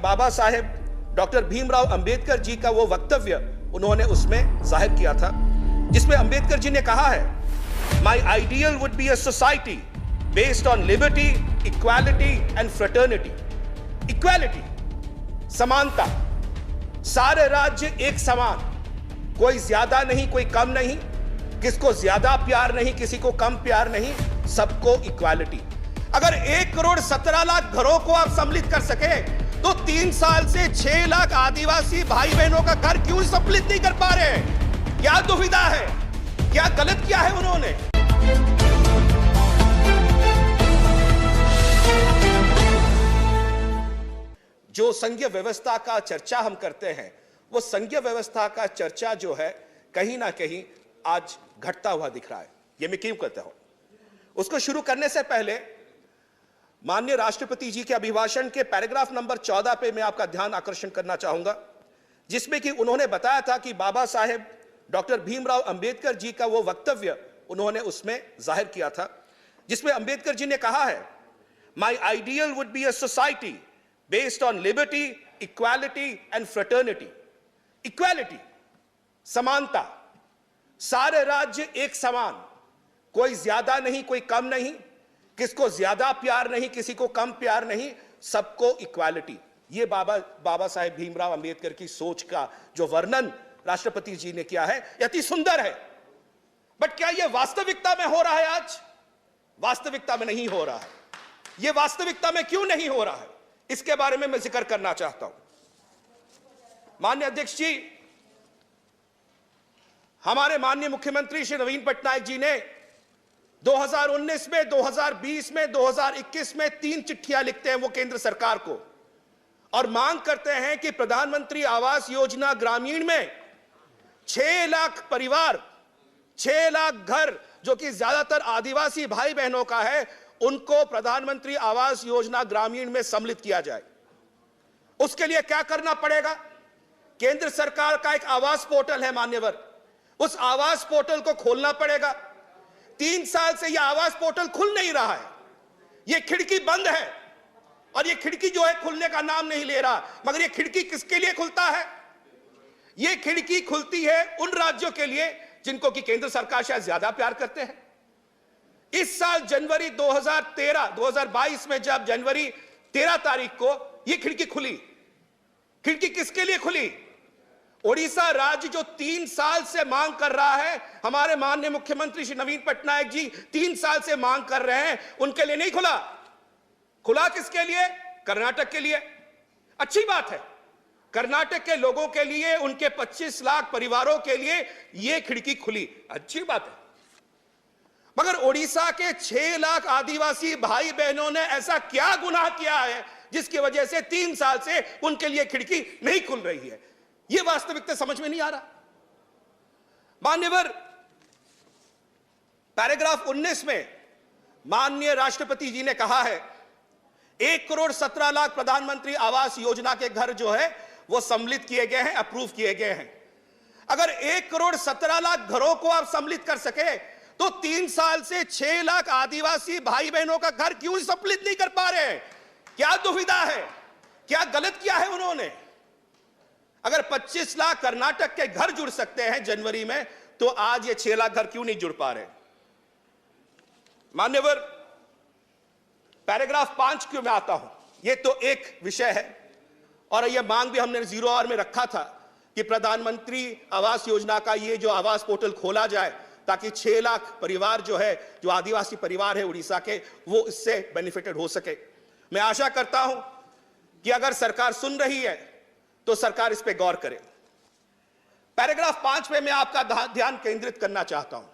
Baba Saheb doctor Bhimrao Ambedkar ji का वो वक्तव्य उन्होंने उसमें जाहिर किया था, जिसमें अंबेडकर जी ने कहा है, माई ideal would be a society based on liberty, equality and fraternity. Equality, समानता, सारे राज्य एक समान, कोई ज्यादा नहीं कोई कम नहीं, किसको ज्यादा प्यार नहीं किसी को कम प्यार नहीं, सबको इक्वालिटी। अगर 1,17,00,000 घरों को आप सम्मिलित कर सके तो 3 साल से 6 लाख आदिवासी भाई बहनों का घर क्यों सम्मिलित नहीं कर पा रहे हैं? क्या दुविधा है? क्या गलत किया है उन्होंने? जो संघीय व्यवस्था का चर्चा हम करते हैं, वो संघीय व्यवस्था का चर्चा जो है कहीं ना कहीं आज घटता हुआ दिख रहा है। ये मैं क्यों कहता हूं? उसको शुरू करने से पहले माननीय राष्ट्रपति जी के अभिभाषण के पैराग्राफ नंबर 14 पे मैं आपका ध्यान आकर्षण करना चाहूंगा, जिसमें कि उन्होंने बताया था कि बाबा साहेब डॉक्टर भीमराव अंबेडकर जी का वो वक्तव्य उन्होंने उसमें जाहिर किया था, जिसमें अंबेडकर जी ने कहा है, माई ideal would be a society based on liberty, equality and fraternity. Equality, समानता, सारे राज्य एक समान, कोई ज्यादा नहीं कोई कम नहीं, किसको ज्यादा प्यार नहीं किसी को कम प्यार नहीं, सबको इक्वालिटी। ये बाबा साहेब भीमराव अंबेडकर की सोच का जो वर्णन राष्ट्रपति जी ने किया है अति सुंदर है। बट क्या यह वास्तविकता में हो रहा है? आज वास्तविकता में नहीं हो रहा है। यह वास्तविकता में क्यों नहीं हो रहा है, इसके बारे में मैं जिक्र करना चाहता हूं। माननीय अध्यक्ष जी, हमारे माननीय मुख्यमंत्री श्री नवीन पटनायक जी ने 2019 में, 2020 में, 2021 में 3 चिट्ठियां लिखते हैं वो केंद्र सरकार को और मांग करते हैं कि प्रधानमंत्री आवास योजना ग्रामीण में 6 लाख परिवार, 6 लाख घर जो कि ज्यादातर आदिवासी भाई बहनों का है, उनको प्रधानमंत्री आवास योजना ग्रामीण में सम्मिलित किया जाए। उसके लिए क्या करना पड़ेगा? केंद्र सरकार का एक आवास पोर्टल है मान्यवर, उस आवास पोर्टल को खोलना पड़ेगा। 3 साल से यह आवास पोर्टल खुल नहीं रहा है, यह खिड़की बंद है और यह खिड़की जो है खुलने का नाम नहीं ले रहा। मगर यह खिड़की किसके लिए खुलता है? यह खिड़की खुलती है उन राज्यों के लिए जिनको कि केंद्र सरकार शायद ज्यादा प्यार करते हैं। इस साल जनवरी 2022 में जब जनवरी 13 तारीख को यह खिड़की खुली, खिड़की किसके लिए खुली? ओडिशा राज्य जो 3 साल से मांग कर रहा है, हमारे माननीय मुख्यमंत्री श्री नवीन पटनायक जी 3 साल से मांग कर रहे हैं, उनके लिए नहीं खुला। खुला किसके लिए? कर्नाटक के लिए। अच्छी बात है, कर्नाटक के लोगों के लिए, उनके 25 लाख परिवारों के लिए यह खिड़की खुली, अच्छी बात है। मगर ओडिशा के 6 लाख आदिवासी भाई बहनों ने ऐसा क्या गुनाह किया है जिसकी वजह से 3 साल से उनके लिए खिड़की नहीं खुल रही है? यह वास्तविकता समझ में नहीं आ रहा। मान्यवर, पैराग्राफ 19 में माननीय राष्ट्रपति जी ने कहा है 1,17,00,000 प्रधानमंत्री आवास योजना के घर जो है वो सम्मिलित किए गए हैं, अप्रूव किए गए हैं। अगर 1,17,00,000 घरों को आप सम्मिलित कर सके तो 3 साल से 6 लाख आदिवासी भाई बहनों का घर क्यों सम्मिलित नहीं कर पा रहे हैं? क्या दुविधा है? क्या गलत किया है उन्होंने? अगर 25 लाख कर्नाटक के घर जुड़ सकते हैं जनवरी में, तो आज ये 6 लाख घर क्यों नहीं जुड़ पा रहे? मान्यवर, पैराग्राफ 5 क्यों मैं आता हूं, यह तो एक विषय है और यह मांग भी हमने 0 आवर में रखा था कि प्रधानमंत्री आवास योजना का ये जो आवास पोर्टल खोला जाए ताकि 6 लाख परिवार जो है, जो आदिवासी परिवार है उड़ीसा के, वो इससे बेनिफिटेड हो सके। मैं आशा करता हूं कि अगर सरकार सुन रही है तो सरकार इस पे गौर करे। पैराग्राफ 5 में मैं आपका ध्यान केंद्रित करना चाहता हूं।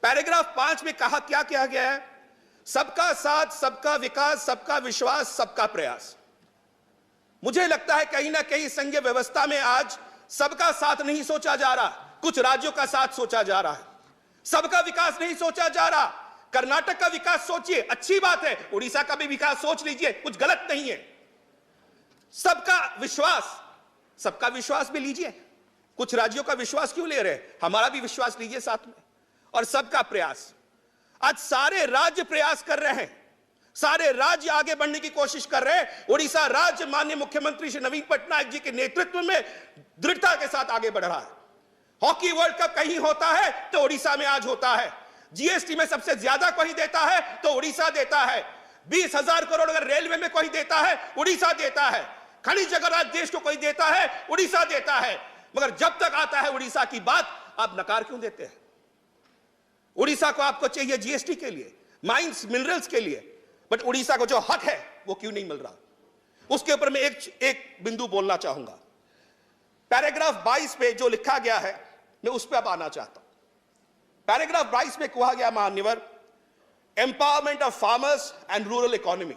पैराग्राफ 5 में कहा क्या गया है? सबका साथ, सबका विकास, सबका विश्वास, सबका प्रयास। मुझे लगता है कहीं ना कहीं संघीय व्यवस्था में आज सबका साथ नहीं सोचा जा रहा, कुछ राज्यों का साथ सोचा जा रहा है। सबका विकास नहीं सोचा जा रहा। कर्नाटक का विकास सोचिए, अच्छी बात है, उड़ीसा का भी विकास सोच लीजिए, कुछ गलत नहीं है। सबका विश्वास, सबका विश्वास भी लीजिए, कुछ राज्यों का विश्वास क्यों ले रहे हैं? हमारा भी विश्वास लीजिए साथ में। और सबका प्रयास, आज सारे राज्य प्रयास कर रहे हैं, सारे राज्य आगे बढ़ने की कोशिश कर रहे हैं। उड़ीसा राज्य माननीय मुख्यमंत्री श्री नवीन पटनायक जी के नेतृत्व में दृढ़ता के साथ आगे बढ़ रहा है। हॉकी वर्ल्ड कप कहीं होता है तो उड़ीसा में आज होता है। जीएसटी में सबसे ज्यादा कोई देता है तो उड़ीसा देता है। 20,000 करोड़ अगर रेलवे में कोई देता है, उड़ीसा देता है। खनिज अगर आज देश को कोई देता है, उड़ीसा देता है। मगर जब तक आता है उड़ीसा की बात, आप नकार क्यों देते हैं? उड़ीसा को आपको चाहिए जीएसटी के लिए, माइंस मिनरल्स के लिए, बट उड़ीसा को जो हक है वो क्यों नहीं मिल रहा? उसके ऊपर मैं एक बिंदु बोलना चाहूंगा। पैराग्राफ 22 पे जो लिखा गया है, मैं उस पर अब आना चाहता हूं। पैराग्राफ 22 में कहा गया, मान्यवर, empowerment of farmers and rural economy.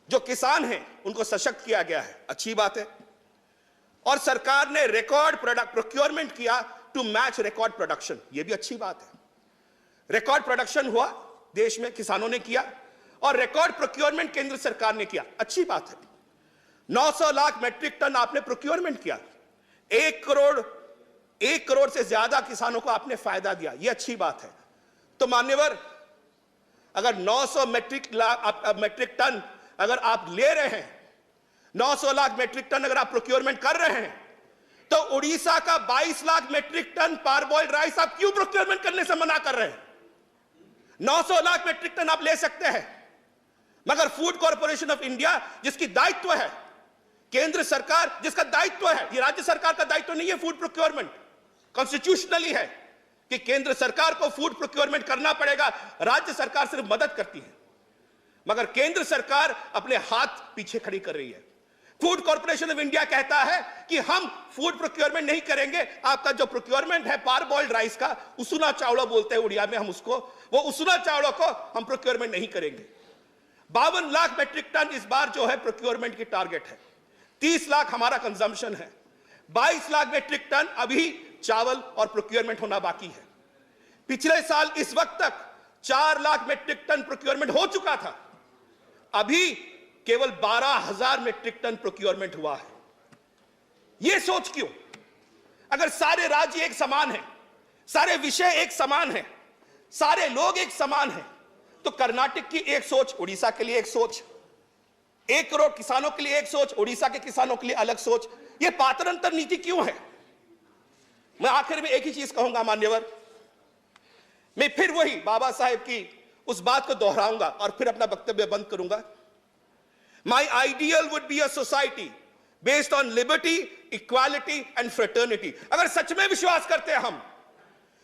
जो किसान हैं उनको सशक्त किया गया है, अच्छी बात है। और सरकार ने रिकॉर्ड प्रोडक्ट प्रोक्योरमेंट किया टू मैच रिकॉर्ड प्रोडक्शन, यह भी अच्छी बात है। रिकॉर्ड प्रोडक्शन हुआ देश में, किसानों ने किया, और रिकॉर्ड प्रोक्योरमेंट केंद्र सरकार ने किया, अच्छी बात है। 900 लाख मेट्रिक टन आपने प्रोक्योरमेंट किया, 1 करोड़ से ज्यादा किसानों को आपने फायदा दिया, यह अच्छी बात है। तो मान्यवर, अगर 900 मेट्रिक टन अगर आप ले रहे हैं, 900 लाख मेट्रिक टन अगर आप प्रोक्योरमेंट कर रहे हैं, तो उड़ीसा का 22 लाख मेट्रिक टन पारबॉइल्ड राइस आप क्यों प्रोक्योरमेंट करने से मना कर रहे हैं? 900 लाख मेट्रिक टन आप ले सकते हैं, मगर फूड कॉर्पोरेशन ऑफ इंडिया जिसकी दायित्व है, केंद्र सरकार जिसका दायित्व है, ये राज्य सरकार का दायित्व नहीं है। फूड प्रोक्योरमेंट कॉन्स्टिट्यूशनली है कि केंद्र सरकार को फूड प्रोक्योरमेंट करना पड़ेगा, राज्य सरकार सिर्फ मदद करती है। मगर केंद्र सरकार अपने हाथ पीछे खड़ी कर रही है। फूड कॉर्पोरेशन ऑफ इंडिया कहता है कि हम फूड प्रोक्योरमेंट नहीं करेंगे, आपका जो प्रोक्योरमेंट है पारबॉइल्ड राइस का, उसुना चावड़ा बोलते हैं उड़िया में हम उसको, वो उसुना चावड़ा को हम प्रोक्योरमेंट नहीं करेंगे। 52 लाख मेट्रिक टन इस बार जो है प्रोक्योरमेंट की टारगेट है, 30 लाख हमारा कंजम्पशन है, 22 लाख मेट्रिक टन अभी चावल और प्रोक्योरमेंट होना बाकी है। पिछले साल इस वक्त तक 4 लाख मेट्रिक टन प्रोक्योरमेंट हो चुका था, अभी केवल 12,000 मेट्रिक टन प्रोक्योरमेंट हुआ है। यह सोच क्यों? अगर सारे राज्य एक समान हैं, सारे विषय एक समान हैं, सारे लोग एक समान हैं, तो कर्नाटक की एक सोच, उड़ीसा के लिए एक सोच, 1 करोड़ किसानों के लिए एक सोच, उड़ीसा के किसानों के लिए अलग सोच, यह पातरंतर नीति क्यों है? मैं आखिर में एक ही चीज कहूंगा मान्यवर, मैं फिर वही बाबा साहेब की उस बात को दोहराऊंगा और फिर अपना वक्तव्य बंद करूंगा। My ideal would be a society based on liberty, equality and fraternity। अगर सच में विश्वास करते हैं हम,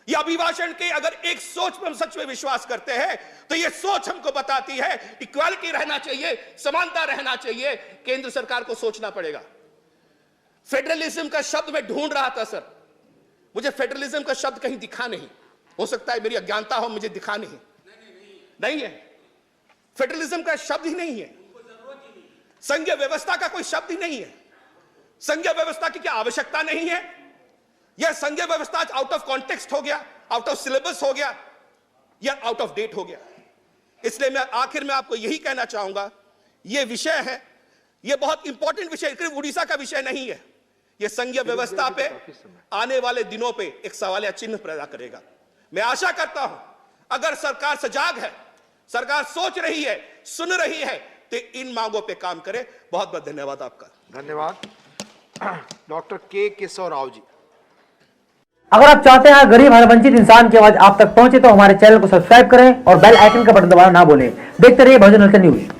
ये अभिभाषण के अगर एक सोच पर हम सच में विश्वास करते हैं, तो ये सोच हमको बताती है इक्वालिटी रहना चाहिए, समानता रहना चाहिए। केंद्र सरकार को सोचना पड़ेगा। फेडरलिज्म का शब्द मैं ढूंढ रहा था सर, मुझे फेडरलिज्म का शब्द कहीं दिखा नहीं, हो सकता है मेरी अज्ञानता हो, मुझे दिखा नहीं है। फेडरलिज्म का शब्द ही नहीं है, संघीय व्यवस्था का कोई शब्द ही नहीं है। संघीय व्यवस्था की क्या आवश्यकता नहीं है? यह संघीय व्यवस्था आउट ऑफ कॉन्टेक्स्ट हो गया, आउट ऑफ सिलेबस हो गया, या आउट ऑफ डेट हो गया। इसलिए मैं आखिर में आपको यही कहना चाहूंगा, यह विषय है, यह बहुत इंपॉर्टेंट विषय, सिर्फ उड़ीसा का विषय नहीं है, यह संघीय व्यवस्था पे आने वाले दिनों पे एक सवालिया चिन्ह पैदा करेगा। मैं आशा करता हूं अगर सरकार सजाग है, सरकार सोच रही है, सुन रही है, तो इन मांगों पे काम करें। बहुत बहुत धन्यवाद आपका। धन्यवाद। डॉक्टर के केशव राव जी। अगर आप चाहते हैं गरीब हर वंचित इंसान की आवाज आप तक पहुंचे तो हमारे चैनल को सब्सक्राइब करें और बेल आइकन का बटन दबाना ना भूलें। देखते रहिए बहुजन न्यूज।